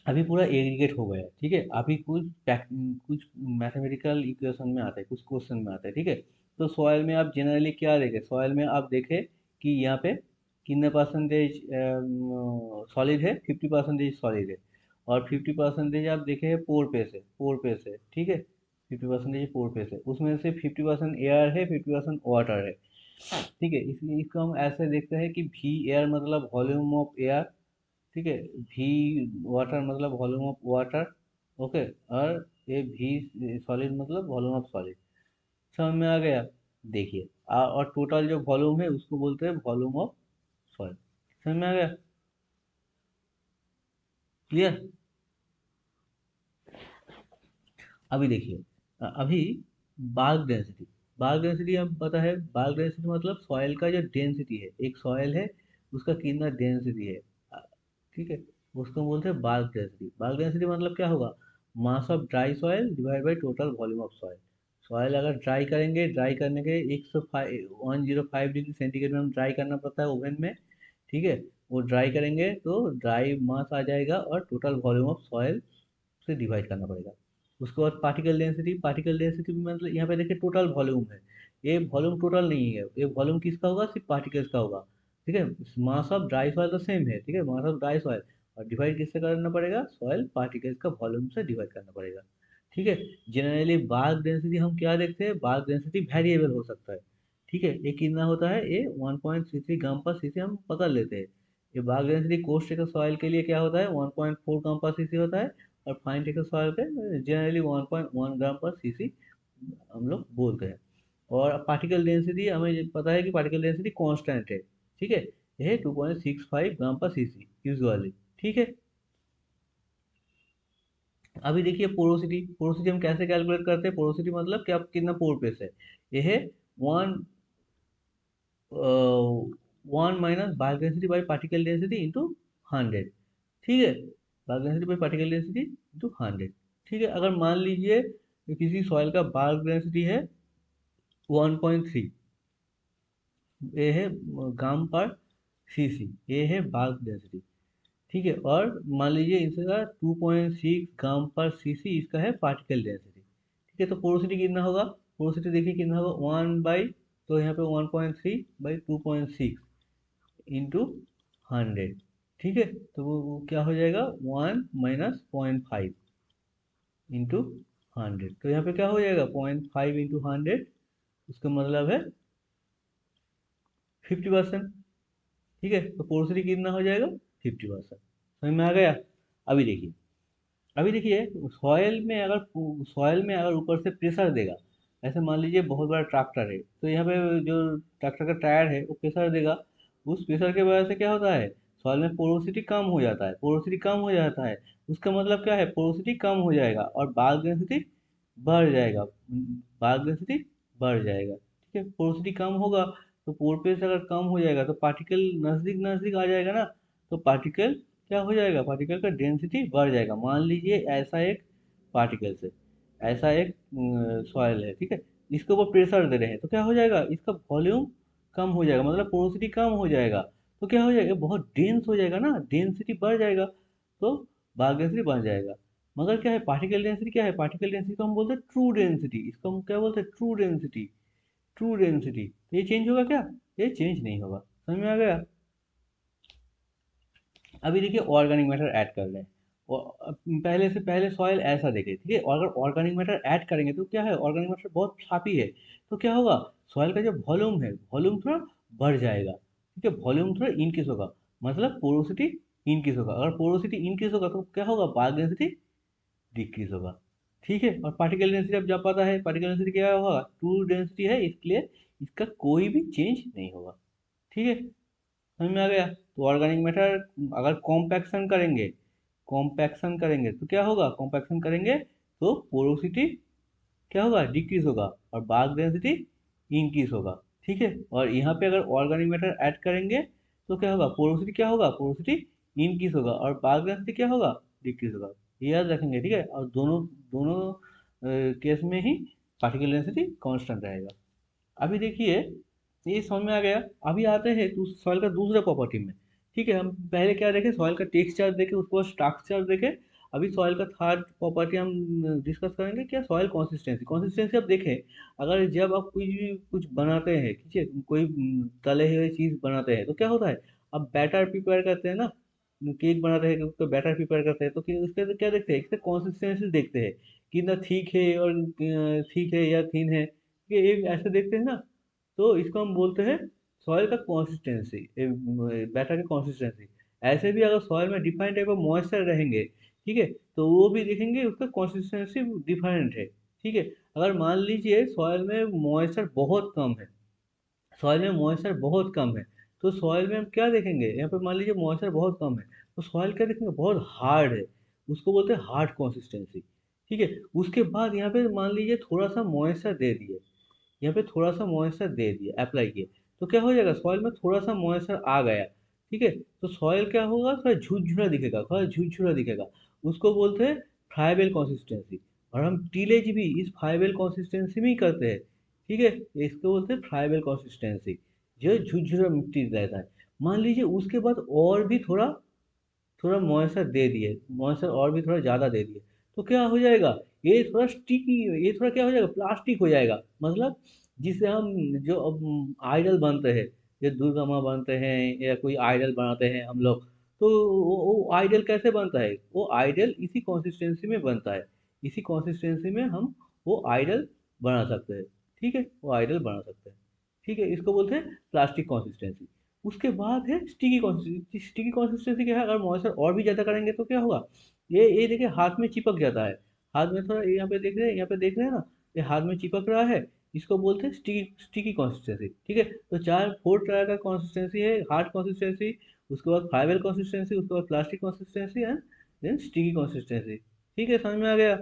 अभी पूरा एग्रीगेट हो गया, ठीक है। अभी कुछ मैथमेटिकल इक्वेशन में आता है, कुछ क्वेश्चन में आता है, ठीक है। तो सॉइल में आप जनरली क्या देखें? सॉइल में आप देखें कि यहाँ पे कितने परसेंटेज सॉलिड है? 50% सॉलिड है, और 50% आप देखें पोर पे से, ठीक है। 50% पोर पे से, उसमें से 50% एयर है, 50% वाटर है, ठीक है। इसलिए इसको हम ऐसे देखते हैं कि वी एयर मतलब वॉल्यूम ऑफ एयर, ठीक है। वी वाटर मतलब वॉल्यूम ऑफ वाटर, ओके। और ये वी सॉलिड मतलब वॉल्यूम ऑफ सॉलिड। समझ में आ गया? देखिए, और टोटल जो वॉल्यूम है उसको बोलते हैं वॉल्यूम ऑफ सॉलिड। समझ में आ गया? क्लियर? अभी देखिए, अभी बाल्क डेंसिटी, आपको पता है बाल्क डेंसिटी मतलब सॉइल का जो डेंसिटी है, एक सॉइल है उसका कितना डेंसिटी है, अ, ठीक है, उसको बोलते हैं बाल्क डेंसिटी। बाल्क डेंसिटी मतलब क्या होगा? Mass of dry soil divide by total volume of soil. Soil अगर ड्राई करेंगे, ड्राई करने के 105 डिग्री सेंटीग्रेड में हम ड्राई करना पड़ता है ओवन में, ठीक है। वो ड्राई करेंगे तो ड्राई मास आ जाएगा, और टोटल वॉल्यूम ऑफ सॉइल से डिवाइड करना पड़ेगा। उसके बाद पार्टिकल डेंसिटी भी मतलब यहाँ पे देखिए टोटल वॉल्यूम है, ये वॉल्यूम टोटल नहीं है, ये वॉल्यूम किसका होगा? सिर्फ पार्टिकल्स का होगा, ठीक है। मास ऑफ ड्राई सॉइल तो सेम है, ठीक है, मास ऑफ ड्राई सॉइल, और डिवाइड किससे करना पड़ेगा? सॉइल पार्टिकल्स का वॉल्यूम से डिवाइड करना पड़ेगा, ठीक है। जनरली बाल्क डेंसिटी हम क्या देखते हैं? बाल्क डेंसिटी वेरिएबल हो सकता है, ठीक है। ये कितना होता है? ये 1.33 ग्राम पर सीसी हम पकड़ लेते हैं। ये बाल्क डेंसिटी कोस्ट टेक्सर सॉइल के लिए क्या होता है? 1.4 ग्राम पर सीसी होता है, और फाइन टेक्सचर सॉइल पे जनरली 1.1 ग्राम पर सीसी हम लोग बोलते हैं। और पार्टिकल डेंसिटी हमें ये पता है कि पार्टिकल डेंसिटी कांस्टेंट है, ठीक है, यह 2.65 ग्राम पर सीसी यूजुअली, ठीक है। अभी देखिए पोरोसिटी, हम कैसे कैलकुलेट करते हैं? पोरोसिटी मतलब कि आप कितना पोर पेस है, यह है one one minus bulk density by particle density into 100, ठीक है। Bulk density by particle density into 100, ठीक है। अगर मान लीजिए कि किसी सॉइल का बाल्क डेंसिटी है 1.3, ये है ग्राम पर सीसी, ये है बाल्क डेंसिटी, ठीक है। और मान लीजिए इसका 2.6 ग्राम पर सीसी इसका है पार्टिकल डेंसिटी, ठीक है। तो पोरोसिटी कितना होगा? पोरोसिटी देखिए कितना होगा, 1 बाई, तो यहाँ पे 1.3/2.6 इंटू 100, ठीक है। तो वो क्या हो जाएगा? 1 - 0.5 इंटू 100, तो यहाँ पे क्या हो जाएगा? 0.5 इंटू 100, उसका मतलब है 50%, ठीक है। तो पोरोसिटी कितना हो जाएगा? 50%। समझ में आ गया? अभी देखिए, सॉयल में अगर ऊपर से प्रेशर देगा, ऐसे मान लीजिए बहुत बड़ा ट्रैक्टर है, तो यहाँ पे जो ट्रैक्टर का टायर है वो प्रेशर देगा, उस प्रेशर के वजह से क्या होता है? सॉइल में पोरोसिटी कम हो जाता है, उसका मतलब क्या है? पोरोसिटी कम हो जाएगा और बाल्क डेंसिटी बढ़ जाएगा, ठीक है। पोरोसिटी कम होगा तो पोर पे से अगर कम हो जाएगा तो पार्टिकल नजदीक नजदीक आ जाएगा ना, तो पार्टिकल क्या हो जाएगा? पार्टिकल का डेंसिटी बढ़ जाएगा। मान लीजिए ऐसा एक पार्टिकल्स है, ऐसा एक सॉइल है, ठीक है। इसके ऊपर प्रेशर दे रहे हैं तो क्या हो जाएगा, इसका वॉल्यूम कम हो जाएगा, मतलब पोरोसिटी कम हो जाएगा। तो क्या हो जाएगा, ये बहुत डेंस हो जाएगा ना, डेंसिटी बढ़ जाएगा, तो बार्क डेंसिटी बढ़ जाएगा। मगर क्या है, पार्टिकल डेंसिटी क्या है, पार्टिकल डेंसिटी को हम बोलते हैं ट्रू डेंसिटी, इसको हम क्या बोलते हैं, ट्रू डेंसिटी। ट्रू डेंसिटी तो ये चेंज होगा क्या, ये चेंज नहीं होगा। समझ में आ गया। अभी देखिए ऑर्गेनिक मैटर ऐड कर रहे हैं, पहले से पहले सॉइल ऐसा देखे, ठीक है, और अगर ऑर्गेनिक मैटर ऐड करेंगे तो क्या है, ऑर्गेनिक मैटर बहुत फ्लफी है, तो क्या होगा, सॉइल का जो वॉल्यूम है, वॉल्यूम थोड़ा बढ़ जाएगा, ठीक है, वॉल्यूम थोड़ा इंक्रीज होगा, मतलब पोरोसिटी इंक्रीज होगा। अगर पोरोसिटी इंक्रीज होगा तो क्या होगा, बार्क डेंसिटी डिक्रीज होगा, ठीक है। और पार्टिकल डेंसिटी अब जब पता है, पार्टिकल डेंसिटी क्या होगा, टू डेंसिटी है, इसलिए इसका कोई भी चेंज नहीं होगा, ठीक है। समझ में आ गया। तो ऑर्गेनिक मैटर अगर कॉम्पैक्शन करेंगे तो क्या होगा, कॉम्पैक्शन करेंगे तो पोरोसिटी क्या होगा, डिक्रीज होगा, और बार्क डेंसिटी इंक्रीज होगा, ठीक है। और यहाँ पे अगर ऑर्गेनिक मैटर ऐड करेंगे तो क्या होगा, पोरोसिटी क्या होगा, पोरोसिटी इंक्रीज होगा, और बार्क डेंसिटी क्या होगा, डिक्रीज होगा। ये याद रखेंगे, ठीक है। और दोनों दोनों केस में ही पार्टिकल डेंसिटी कांस्टेंट रहेगा। अभी देखिए ये समझ में आ गया। अभी आते हैं सॉइल का दूसरे प्रॉपर्टी में, ठीक है। हम पहले क्या देखे, सॉइल का टेक्सचर देखे, उसके बाद स्ट्रक्चर देखे। अभी सॉइल का थर्ड प्रॉपर्टी हम डिस्कस करेंगे, क्या, सॉइल कंसिस्टेंसी। कंसिस्टेंसी अब देखें, अगर जब आप कुछ बनाते हैं, ठीक है, कोई तले हुए चीज़ बनाते हैं तो क्या होता है, अब बैटर प्रिपेयर करते हैं ना, केक बनाते हैं तो बैटर प्रिपेयर करते हैं तो उसके क्या देखते हैं, इसका कंसिस्टेंसी देखते हैं, कितना थिक है और थिक है या थिन है, ये एक ऐसे देखते हैं ना। तो इसको हम बोलते हैं सॉइल का कंसिस्टेंसी, बैटर की कंसिस्टेंसी। ऐसे भी अगर सॉइल में डिफाइंड टाइप ऑफ मॉइस्चर रहेंगे, ठीक है, तो वो भी देखेंगे, उसका कंसिस्टेंसी डिफरेंट है, ठीक है। अगर मान लीजिए सॉइल में मॉइस्चर बहुत कम है, सॉइल में मॉइस्चर बहुत कम है, तो सॉइल में हम क्या देखेंगे, यहाँ पे मान लीजिए मॉइस्चर बहुत कम है, तो सॉइल क्या देखेंगे, बहुत हार्ड है, उसको बोलते हैं हार्ड कंसिस्टेंसी, ठीक है। उसके बाद यहाँ पे मान लीजिए थोड़ा सा मॉइस्चर दे दिए, यहाँ पे थोड़ा सा मॉइस्चर दे दिए, अप्लाई किए, तो क्या हो जाएगा, सॉइल में थोड़ा सा मॉइस्चर आ गया, ठीक है, तो सॉइल क्या होगा, थोड़ा झुरझुरा दिखेगा, थोड़ा झुरझुरा दिखेगा, उसको बोलते हैं फ्राइबल कंसिस्टेंसी। और हम टीलेज भी इस फ्राइबल कंसिस्टेंसी में ही करते हैं, ठीक है, इसको बोलते हैं फ्राइबल कंसिस्टेंसी, जो झुरझुरा मिट्टी रहता है। मान लीजिए उसके बाद और भी थोड़ा थोड़ा मॉइस्चर दे दिए, मॉइस्चर और भी थोड़ा ज़्यादा दे दिए, तो क्या हो जाएगा, ये थोड़ा स्टिकी, ये थोड़ा क्या हो जाएगा, प्लास्टिक हो जाएगा, मतलब जिसे हम जो आइडल बनते हैं, जो दुर्गा माँ बनते हैं या कोई आइडल बनाते हैं हम लोग, तो वो आइडल कैसे बनता है, वो आइडल इसी कंसिस्टेंसी में बनता है, इसी कंसिस्टेंसी में हम वो आइडल बना सकते हैं, ठीक है, वो आइडल बना सकते हैं, ठीक है, इसको बोलते हैं प्लास्टिक कंसिस्टेंसी। उसके बाद है स्टिकी कंसिस्टेंसी। स्टिकी कंसिस्टेंसी क्या है, अगर मॉइस्चर और भी ज़्यादा करेंगे तो क्या होगा, ये देखिए हाथ में चिपक जाता है, हाथ में थोड़ा, यहाँ पे देख रहे हैं, यहाँ पे देख रहे हैं ना, ये हाथ में चिपक रहा है, इसको बोलते हैं स्टिकी स्टिकी कंसिस्टेंसी, ठीक है। तो चार फोर तरह का कंसिस्टेंसी है, हार्ड कंसिस्टेंसी, उसके बाद फाइबर कंसिस्टेंसी, उसके बाद plastic consistency and then sticky consistency, ठीक है, समझ में आ गया।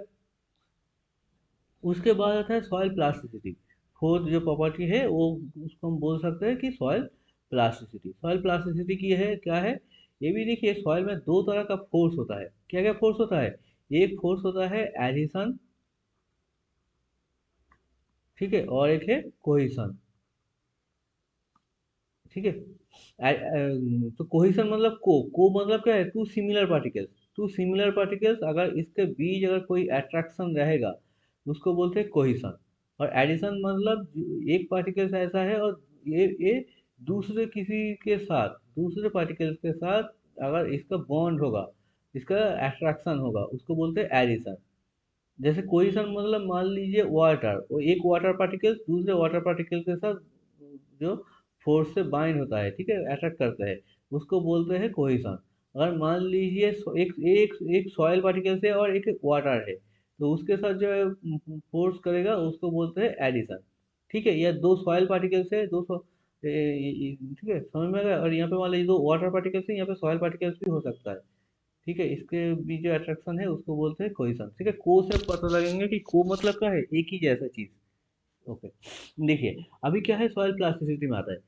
उसके बाद आता है सॉइल प्लास्टिसिटी। फोर्थ जो प्रॉपर्टी है वो, उसको हम बोल सकते हैं कि सॉइल प्लास्टिसिटी। सॉइल प्लास्टिसिटी की है क्या है, ये भी देखिए, सॉइल में दो तरह का फोर्स होता है, क्या क्या फोर्स होता है, एक फोर्स होता है एडिशन, ठीक है, और एक है कोहिशन, ठीक है। तो कोहिशन मतलब को मतलब क्या है, two similar particles, two similar particles अगर इसके बीच अगर कोई अट्रैक्शन रहेगा उसको बोलते हैं कोहिशन। और एडिशन मतलब एक पार्टिकल्स ऐसा है और ये दूसरे किसी के साथ, दूसरे पार्टिकल्स के साथ अगर इसका बॉन्ड होगा, इसका अट्रैक्शन होगा, उसको बोलते हैं एडिशन। जैसे कोलिशन मतलब मान लीजिए वाटर, वो एक वाटर पार्टिकल दूसरे वाटर पार्टिकल के साथ जो फोर्स से बाइंड होता है, ठीक है, अट्रैक्ट करता है, उसको बोलते हैं कोलिशन। अगर मान लीजिए एक एक एक सॉइल पार्टिकल से और एक वाटर है, तो उसके साथ जो फोर्स करेगा उसको बोलते हैं एडिशन, ठीक है। या दो सॉइल पार्टिकल से ठीक है, समझ में आ गया। और यहाँ पे मान लीजिए दो वाटर पार्टिकल्स है, यहाँ पे सॉइल पार्टिकल्स भी हो सकता है, ठीक है, इसके बीच जो अट्रैक्शन है उसको बोलते हैं कोइशन, ठीक है। को से पता लगेंगे कि को मतलब क्या है, एक ही जैसा चीज, ओके। देखिए अभी क्या है, सॉइल प्लास्टिसिटी में आता है।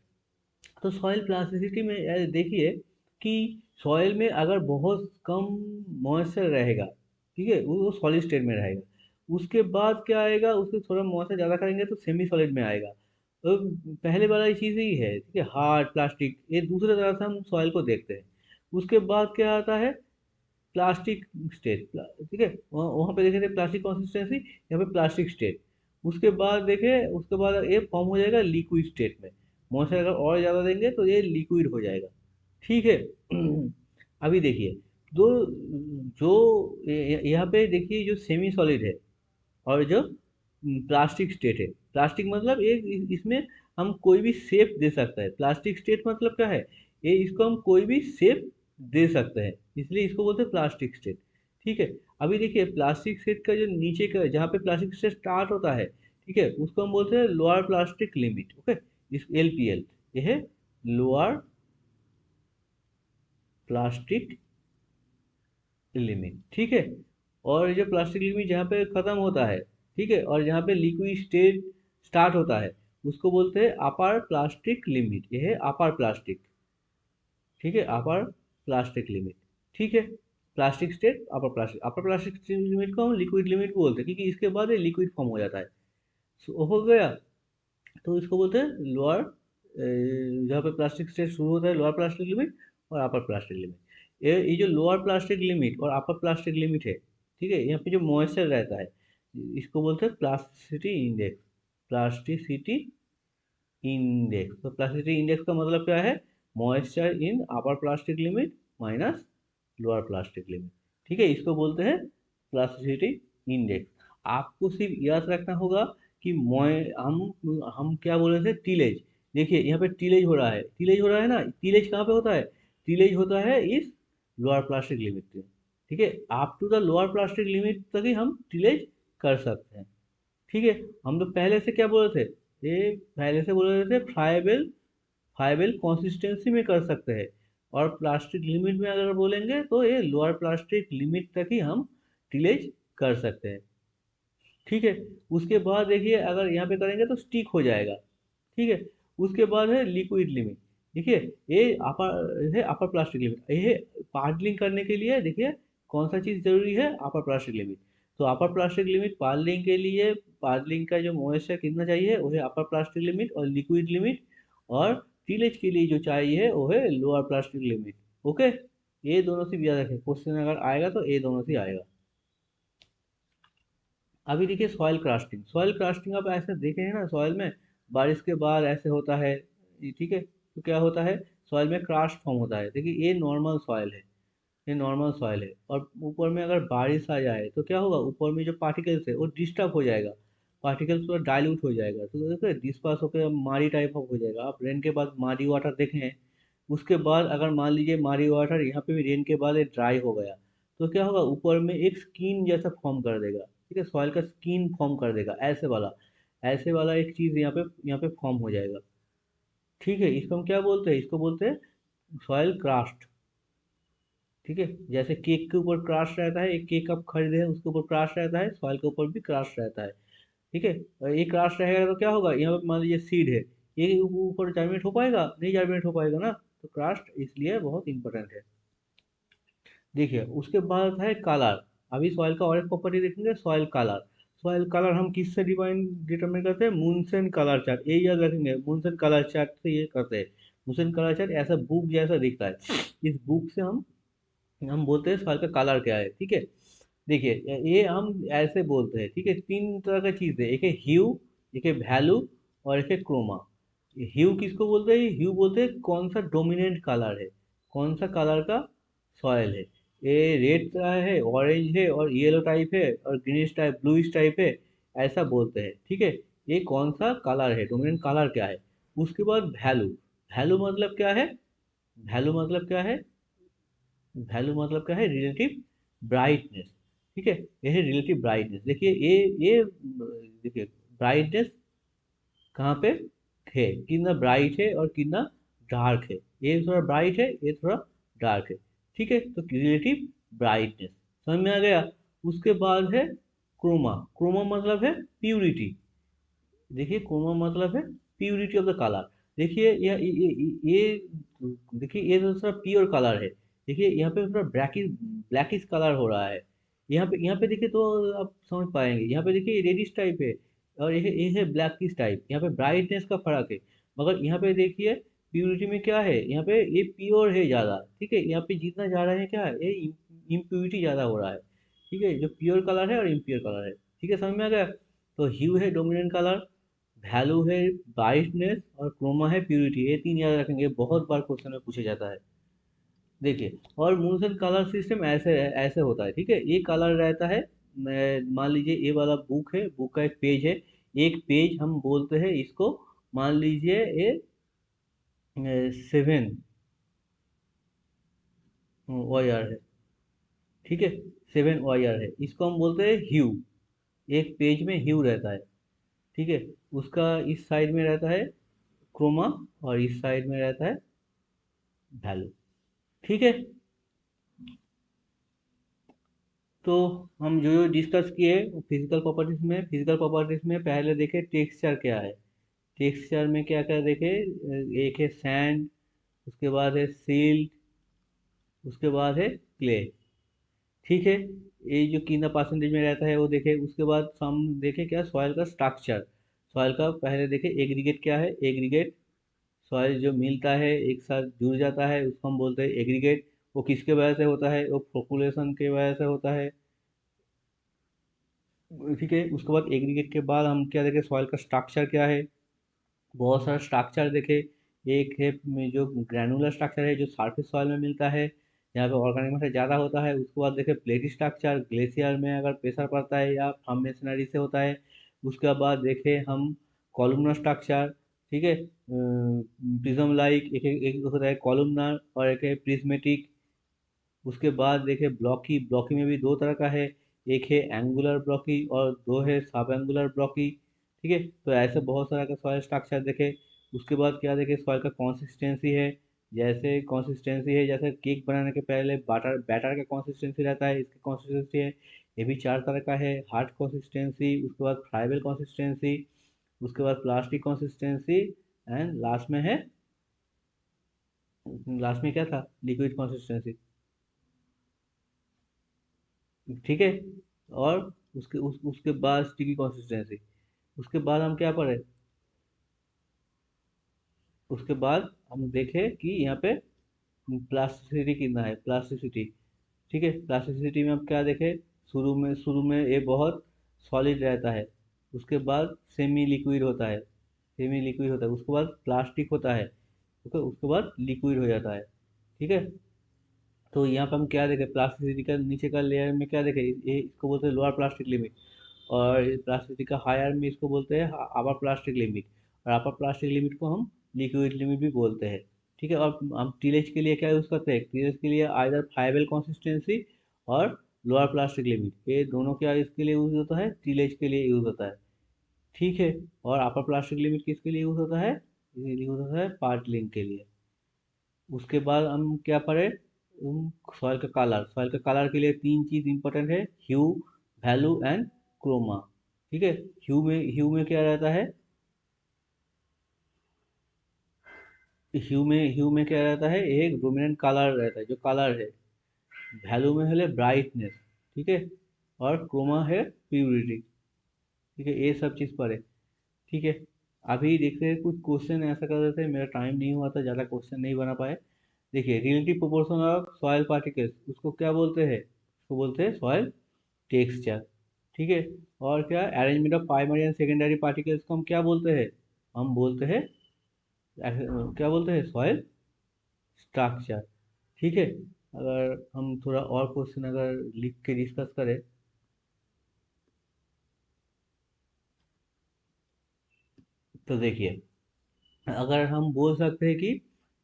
तो सॉइल प्लास्टिसिटी में देखिए कि सॉइल में अगर बहुत कम मॉइस्चर रहेगा, ठीक है, वो सॉलिड स्टेट में रहेगा, उसके बाद क्या आएगा, उसको थोड़ा मॉइस्चर ज़्यादा करेंगे तो सेमी सॉलिड में आएगा। तो पहले वाला ये चीज़ ही है, ठीक है, हार्ड प्लास्टिक, ये दूसरे तरह से हम सॉइल को देखते हैं। उसके बाद क्या आता है, प्लास्टिक स्टेट, ठीक है, वहाँ वहाँ पे देखे थे प्लास्टिक कंसिस्टेंसी, यहाँ पे प्लास्टिक स्टेट। उसके बाद देखे, उसके बाद ये फॉर्म हो जाएगा लिक्विड स्टेट में। मॉइस्चर अगर और ज़्यादा देंगे तो ये लिक्विड हो जाएगा, ठीक है। अभी देखिए, दो जो यहाँ पे देखिए, जो सेमी सॉलिड है और जो प्लास्टिक स्टेट है, प्लास्टिक मतलब इसमें हम कोई भी शेप दे सकते हैं। प्लास्टिक स्टेट मतलब क्या है, ये इसको हम कोई भी शेप दे सकते हैं, इसलिए इसको बोलते हैं प्लास्टिक स्टेट, ठीक है। अभी देखिए, प्लास्टिक स्टेट का जो नीचे का, जहाँ पे प्लास्टिक स्टेट स्टार्ट होता है, ठीक है, उसको हम बोलते हैं लोअर प्लास्टिक लिमिट, ओके। इस LPL, ये है लोअर प्लास्टिक लिमिट, ठीक है। और ये जो प्लास्टिक लिमिट जहाँ पे खत्म होता है, ठीक है, और जहाँ पे लिक्विड स्टेट स्टार्ट होता है, उसको बोलते हैं अपर प्लास्टिक लिमिट, ये है अपर प्लास्टिक, ठीक है, अपर प्लास्टिक लिमिट, ठीक है। प्लास्टिक स्टेट, अपर प्लास्टिक लिमिट को हम लिक्विड लिमिट बोलते हैं, क्योंकि इसके बाद ये लिक्विड फॉर्म हो जाता है। हो गया। तो इसको बोलते हैं लोअर, जहाँ पे प्लास्टिक स्टेट शुरू होता है, लोअर प्लास्टिक लिमिट और अपर प्लास्टिक लिमिट। ये जो लोअर प्लास्टिक लिमिट और अपर प्लास्टिक लिमिट है, ठीक है, यहाँ पे जो मॉइस्चर रहता है, इसको बोलते हैं प्लास्टिसिटी इंडेक्स, प्लास्टिसिटी इंडेक्स। तो प्लास्टिसिटी इंडेक्स का मतलब क्या है, moisture in upper plastic limit minus lower plastic limit, ठीक है, इसको बोलते हैं प्लास्टिसिटी इंडेक्स। आपको सिर्फ याद रखना होगा कि मोय हम क्या बोल रहे थे, टीलेज। देखिए यहाँ पे टीलेज हो रहा है, टीलेज हो रहा है ना, टीलेज कहाँ पे होता है, टीलेज होता है इस लोअर प्लास्टिक लिमिट पे, ठीक है। Up to the lower plastic limit तक ही हम टीलेज कर सकते हैं, ठीक है। हम तो पहले से क्या बोल रहे थे, ये पहले से बोल रहे थे फ्राइबल, फाइबल कंसिस्टेंसी में कर सकते हैं। और प्लास्टिक लिमिट में अगर बोलेंगे तो ये लोअर प्लास्टिक लिमिट तक ही हम टिलेज कर सकते हैं, ठीक है। उसके बाद देखिए, अगर यहाँ पे करेंगे तो स्टिक हो जाएगा, ठीक है। उसके बाद है लिक्विड लिमिट, देखिए, ये अपर है, अपर प्लास्टिक लिमिट, ये पार्डलिंग करने के लिए देखिए कौन सा चीज़ जरूरी है, अपर प्लास्टिक लिमिट। तो अपर प्लास्टिक लिमिट पार्डलिंग के लिए, पार्डलिंग का जो मॉइस्चर कितना चाहिए वो है अपर प्लास्टिक लिमिट और लिक्विड लिमिट। और टीलेज के लिए जो चाहिए वो है लोअर प्लास्टिक लिमिट, ओके। ये दोनों से याद रखें, क्वेश्चन अगर आएगा तो ये दोनों से आएगा। अभी देखिए सॉइल कास्टिंग, सॉइल कास्टिंग आप ऐसे देखे हैं ना, सॉइल में बारिश के बाद ऐसे होता है, ठीक है। तो क्या होता है, सॉइल में क्रास्ट फॉर्म होता है, देखिए ये नॉर्मल सॉइल है, ये नॉर्मल सॉइल है। और ऊपर में अगर बारिश आ जाए तो क्या होगा, ऊपर में जो पार्टिकल्स है वो डिस्टर्ब हो जाएगा, पार्टिकल्स पूरा डाइल्यूट हो जाएगा, तो देखो डिस्पर्स होकर मारी टाइप ऑफ हो जाएगा। आप रेन के बाद मारी वाटर देखे हैं, उसके बाद अगर मान लीजिए मारी वाटर यहाँ पे भी रेन के बाद ये ड्राई हो गया, तो क्या होगा, ऊपर में एक स्किन जैसा फॉर्म कर देगा, ठीक है, सॉइल का स्किन फॉर्म कर देगा, ऐसे वाला एक चीज़ यहाँ पे फॉर्म हो जाएगा, ठीक है। इसको हम क्या बोलते हैं, इसको बोलते हैं सॉइल क्रास्ट, ठीक है। जैसे केक के ऊपर क्रास्ट रहता है, एक केक आप खरीदे हैं उसके ऊपर क्रास्ट रहता है, सॉइल के ऊपर भी क्रास्ट रहता है, ठीक है। और एक क्रास्ट रहेगा तो क्या होगा, यहाँ पे मान लीजिए सीड है, ये ऊपर जर्मिनेट हो पाएगा, नहीं जर्मिनेट हो पाएगा ना, तो क्रास्ट इसलिए बहुत इंपॉर्टेंट है। देखिए उसके बाद है कलर। अभी सॉइल का और एक प्रॉपर्टी देखेंगे, सॉइल कलर। सॉइल कलर हम किससे डिटरमाइन करते हैं, मुनसेन कलर चार्ट, ये याद रखेंगे, मुनसेन कलर चार्ट से ये करते हैं। मुनसेन कलर चार्ट ऐसा बुक जैसा दिखता है, इस बुक से हम बोलते हैं सॉइल का कलर क्या है, ठीक है। देखिए ये हम ऐसे बोलते हैं, ठीक है, तीन तरह का चीज़ है, एक है ह्यू, एक है वैल्यू और एक है क्रोमा। ह्यू किसको बोलते हैं, ह्यू बोलते हैं कौन सा डोमिनेंट कलर है, कौन सा कलर का सॉयल है। ये रेड का है, ऑरेंज है और येलो टाइप है और ग्रीनिश टाइप, ब्लूइश टाइप है, ऐसा बोलते हैं, ठीक है। ये कौन सा कलर है, डोमिनेंट कलर क्या है। उसके बाद वैल्यू, वैल्यू मतलब क्या है, वैल्यू मतलब क्या है, वैल्यू मतलब क्या है, रिलेटिव ब्राइटनेस, ठीक है। ये है रिलेटिव ब्राइटनेस। देखिए ये देखिए ब्राइटनेस कहाँ पे है, कितना ब्राइट है और कितना डार्क है, ये थोड़ा ब्राइट है, ये थोड़ा डार्क है, ठीक है। तो रिलेटिव ब्राइटनेस समझ में आ गया। उसके बाद है क्रोमा, क्रोमा मतलब है प्यूरिटी। देखिए क्रोमा मतलब है प्यूरिटी ऑफ द कलर। देखिए देखिए ये तो थोड़ा प्योर कलर है, देखिए यहाँ पे थोड़ा ब्लैकिश ब्लैकिश कलर हो रहा है, यहाँ पे देखिए तो आप समझ पाएंगे। यहाँ पे देखिए रेडिश टाइप है और ये है ब्लैकिश टाइप। यहाँ पे ब्राइटनेस का फर्क है। मगर यहाँ पे देखिए प्योरिटी में क्या है, यहाँ पे ये प्योर है ज़्यादा। ठीक है, यहाँ पे जितना जा रहा है क्या है, ये इम्प्योरिटी ज़्यादा हो रहा है। ठीक है, जो प्योर कलर है और इम्प्योर कलर है। ठीक है, समझ में आ गया। तो ह्यू है डोमिनेंट कलर, वैल्यू है ब्राइटनेस और क्रोमा है प्योरिटी। ये तीन याद रखेंगे, बहुत बार क्वेश्चन में पूछा जाता है। देखिए, और मूनसन कलर सिस्टम ऐसे ऐसे होता है। ठीक है, ये कलर रहता है। मान लीजिए ये वाला बुक है, बुक का एक पेज है। एक पेज हम बोलते हैं इसको, मान लीजिए ये 7 वायर है। ठीक है, 7 वायर है, इसको हम बोलते हैं ह्यू। एक पेज में ह्यू रहता है। ठीक है, उसका इस साइड में रहता है क्रोमा और इस साइड में रहता है वैल्यू। ठीक है, तो हम जो जो डिस्कस किए फिजिकल प्रॉपर्टीज में पहले देखे टेक्सचर क्या है। टेक्सचर में क्या क्या देखे, एक है सैंड, उसके बाद है सिल्ट, उसके बाद है क्ले। ठीक है, ये जो कितना परसेंटेज में रहता है वो देखे। उसके बाद हम देखे क्या, सॉइल का स्ट्रक्चर। सॉइल का पहले देखे एग्रीगेट क्या है। एग्रीगेट सॉइल जो मिलता है एक साथ जुड़ जाता है उसको हम बोलते हैं एग्रीगेट। वो किसके वजह से होता है, वो पॉपुलेशन के वजह से होता है। ठीक है, उसके बाद एग्रीगेट के बाद हम क्या देखें, सॉइल का स्ट्रक्चर क्या है। बहुत सारा स्ट्रक्चर देखे। एक है जो ग्रैनुलर स्ट्रक्चर है, जो सरफेस सॉइल में मिलता है, यहाँ पे ऑर्गेनिक मैटर ज़्यादा होता है। उसके बाद देखे प्लेट स्ट्रक्चर, ग्लेशियर में अगर प्रेशर पड़ता है या फॉर्मेशनरी से होता है। उसके बाद देखे हम कॉलमनर स्ट्रक्चर। ठीक है, प्रिज्म लाइक एक एक होता है कॉलमनर और एक है प्रिज्मेटिक। उसके बाद देखे ब्लॉकी। ब्लॉकी में भी दो तरह का है, एक है एंगुलर ब्लॉकी और दो है सब एंगुलर ब्लॉकी। ठीक है, तो ऐसे बहुत सारा का सॉइल स्ट्रक्चर देखे। उसके बाद क्या देखे, सॉइल का कंसिस्टेंसी है। जैसे कंसिस्टेंसी है, जैसे केक बनाने के पहले बैटर बैटर का कंसिस्टेंसी रहता है, इसकी कंसिस्टेंसी है। ये भी चार तरह का है, हार्ड कंसिस्टेंसी, उसके बाद फ्राइबल कंसिस्टेंसी, उसके बाद प्लास्टिक कंसिस्टेंसी, एंड लास्ट में क्या था, लिक्विड कंसिस्टेंसी। ठीक है, और उसके बाद स्टिकी कंसिस्टेंसी। उसके बाद हम क्या पढ़े, उसके बाद हम देखे कि यहाँ पे प्लास्टिसिटी कितना है, प्लास्टिसिटी। ठीक है, प्लास्टिसिटी में हम क्या देखे, शुरू में ये बहुत सॉलिड रहता है। उसके बाद सेमी लिक्विड होता है, सेमी लिक्विड होता है, उसके बाद प्लास्टिक होता है। ओके, उसके बाद लिक्विड हो जाता है। ठीक है, तो यहाँ पे हम क्या देखें, प्लास्टिसिटी का नीचे का लेयर में क्या देखें, ये इसको बोलते हैं लोअर प्लास्टिक लिमिट। और प्लास्टिसिटी का हायर में इसको बोलते हैं अपर प्लास्टिक लिमिट। और अपर प्लास्टिक लिमिट को हम लिक्विड लिमिट भी बोलते हैं। ठीक है, और हम टीलेज के लिए क्या यूज़ करते हैं, टीलेज के लिए आइदर फाइबल कंसिस्टेंसी और लोअर प्लास्टिक लिमिट, ये दोनों क्या इसके लिए यूज़ होता है, टीलेज के लिए यूज़ होता है। ठीक है, और अपर प्लास्टिक लिमिट किसके लिए यूज़ होता है, यूज़ होता है पार्ट लिंक के लिए। उसके बाद हम क्या पढ़े, सॉइल का कलर। सॉइल का कलर के लिए तीन चीज इंपॉर्टेंट है, ह्यू, वैल्यू एंड क्रोमा। ठीक है, ह्यू में क्या रहता है, ह्यू में क्या रहता है, एक डोमिनेंट कलर रहता है जो कलर है। वैल्यू में है ब्राइटनेस। ठीक है, और क्रोमा है प्यूरिटी। ठीक है, ये सब चीज़ पढ़े। ठीक है, अभी देखते हैं कुछ क्वेश्चन ऐसा कर देते हैं, मेरा टाइम नहीं हुआ था, ज़्यादा क्वेश्चन नहीं बना पाए। देखिए, relative proportion of soil particles, उसको क्या बोलते हैं, उसको बोलते हैं सॉइल टेक्सचर। ठीक है, और क्या arrangement of primary and secondary particles को हम क्या बोलते हैं, हम बोलते हैं क्या बोलते हैं, सॉइल स्ट्रक्चर। ठीक है, अगर हम थोड़ा और क्वेश्चन अगर लिख के डिस्कस करें, तो देखिए, अगर हम बोल सकते हैं कि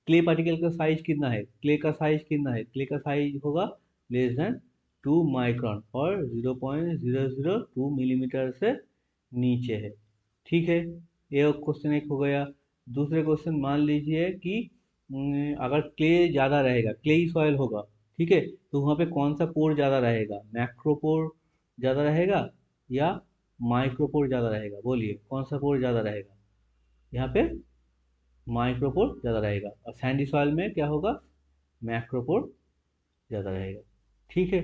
क्ले पार्टिकल का साइज कितना है, क्ले का साइज कितना है, क्ले का साइज होगा लेस देन 2 माइक्रोन और 0.002 मिलीमीटर से नीचे है। ठीक है, ये क्वेश्चन एक हो गया। दूसरे क्वेश्चन मान लीजिए कि अगर क्ले ज़्यादा रहेगा, क्लेई सॉइल होगा, ठीक है, तो वहाँ पे कौन सा पोर ज़्यादा रहेगा, मैक्रोपोर ज़्यादा रहेगा या माइक्रोपोर ज़्यादा रहेगा, बोलिए कौन सा पोर ज़्यादा रहेगा। यहाँ पे माइक्रोपोर ज़्यादा रहेगा, और सैंडी सॉइल में क्या होगा, मैक्रोपोर ज़्यादा रहेगा। ठीक है,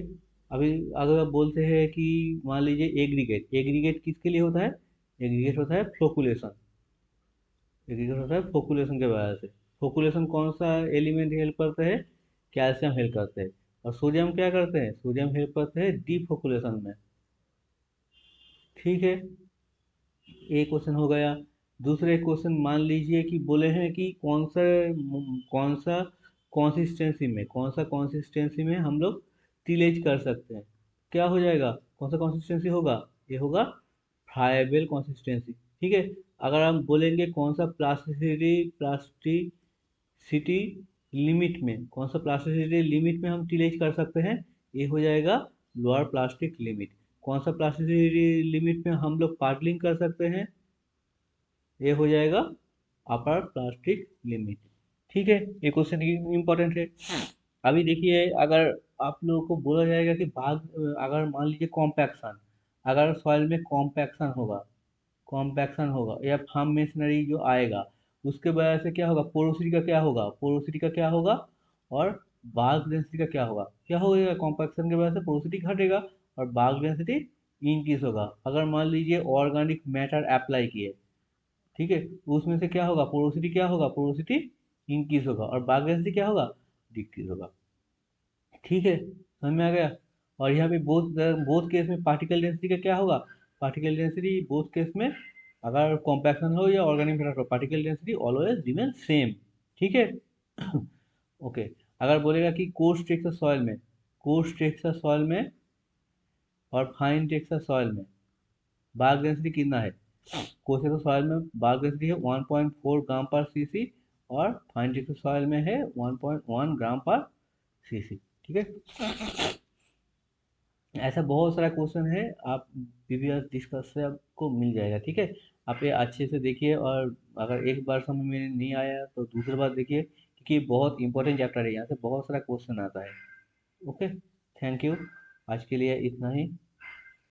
अभी अगर आप बोलते हैं कि मान लीजिए एग्रीगेट, एग्रीगेट किसके लिए होता है? एग्रीगेट होता है फ्लोकुलेशन, एग्रीगेट होता है फ्लोकुलेशन के वजह से। फ्लोकुलेशन कौन सा एलिमेंट हेल्प करते हैं? कैल्शियम हेल्प करते हैं। और सोडियम क्या करते हैं? सोडियम हेल्प करते हैं डीफ्लोकुलेशन में। ठीक है, ये क्वेश्चन हो गया। दूसरे क्वेश्चन मान लीजिए कि बोले हैं कि कौन सा कॉन्सिस्टेंसी में, कौन सा कॉन्सिस्टेंसी में हम लोग टिलेज कर सकते हैं। क्या हो जाएगा? कौन सा कॉन्सिस्टेंसी होगा? ये होगा फ्राइबल कॉन्सिस्टेंसी। ठीक है। अगर हम बोलेंगे कौन सा प्लास्टिसिटी लिमिट में, कौन सा प्लास्टिसिटी लिमिट में हम टिलेज कर सकते हैं, ये हो जाएगा लोअर प्लास्टिक लिमिट। कौन सा प्लास्टिसिटी लिमिट में हम लोग पार्टलिंग कर सकते हैं, ये हो जाएगा अपर प्लास्टिक लिमिट। ठीक है, ये क्वेश्चन इंपॉर्टेंट है। अभी देखिए, अगर आप लोगों को बोला जाएगा कि अगर मान लीजिए कॉम्पैक्शन, अगर सॉइल में कॉम्पैक्शन होगा या फार्म मेशनरी जो आएगा, उसके वजह से क्या होगा? पोरोसिटी का क्या होगा? पोरोसिटी का क्या होगा? और बाल्क डेंसिटी का क्या होगा? क्या होगा? कॉम्पैक्शन की वजह से पोरोसिटी घटेगा और बाल्क डेंसिटी इंक्रीज होगा। अगर मान लीजिए ऑर्गेनिक मैटर अप्लाई किए, ठीक है, तो उसमें से क्या होगा? पोरोसिटी क्या होगा? पोरोसिटी इंक्रीज होगा और बाल्क डेंसिटी क्या होगा? डिक्रीज होगा। ठीक है, समझ में आ गया? और यहाँ पे बोथ बोथ केस में पार्टिकल डेंसिटी का क्या होगा? पार्टिकल डेंसिटी बोथ केस में, अगर कॉम्पैक्शन हो या ऑर्गेनिक मैटर हो, particle density always remain same. ठीक है। ओके। अगर बोलेगा कि कोर्स टेक्सचर सॉइल में, कोर्स टेक्सचर सॉइल में और फाइन टेक्सचर सॉइल में बाल्क डेंसिटी कितना है? कोर्स टेक्सचर सॉइल में बाल्क डेंसिटी है 1.4 ग्राम पर सीसी और फाइन टेक्सचर सॉइल में है 1.1 ग्राम पर सीसी। ठीक है। ऐसा बहुत सारा क्वेश्चन है, आप प्रीवियस डिस्कस से आपको मिल जाएगा। ठीक है, आप ये अच्छे से देखिए, और अगर एक बार समझ में नहीं आया तो दूसरी बार देखिए, क्योंकि बहुत इंपॉर्टेंट चैप्टर है, यहाँ से बहुत सारा क्वेश्चन आता है। Okay, thank you. आज के लिए इतना ही।